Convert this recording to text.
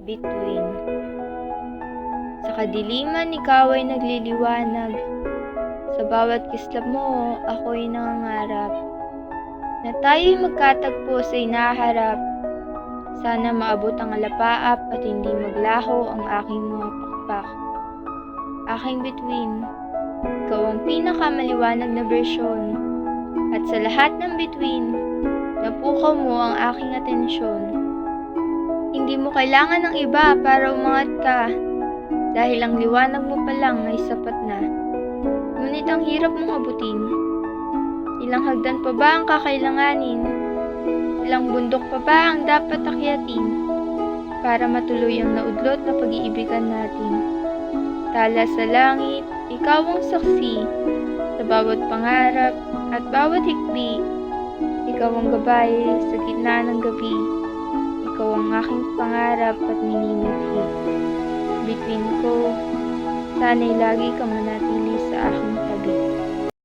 Bituin. Sa kadiliman, ikaw ay nagliliwanag. Sa bawat kislap mo, ako'y nangangarap na tayo'y magkatagpo sa inaharap. Sana maabot ang alapaap at hindi maglaho ang aking mga pakpak. Aking bituin, ikaw ang pinakamaliwanag na bersyon. At sa lahat ng bituin, napukaw mo ang aking atensyon. Hindi mo kailangan ng iba para umangat ka, dahil ang liwanag mo pa lang ay sapat na. Ngunit ang hirap mong abutin. Ilang hagdan pa ba ang kakailanganin? Ilang bundok pa ba ang dapat akyatin para matuloy ang naudlot na pag-iibigan natin? Tala sa langit, ikaw ang saksi sa bawat pangarap at bawat hikbi. Ikaw ang gabay sa gitna ng gabi. Ikaw ang aking pangarap at minimithi. Bituin ko, sana'y lagi ka manatili sa aking tabi.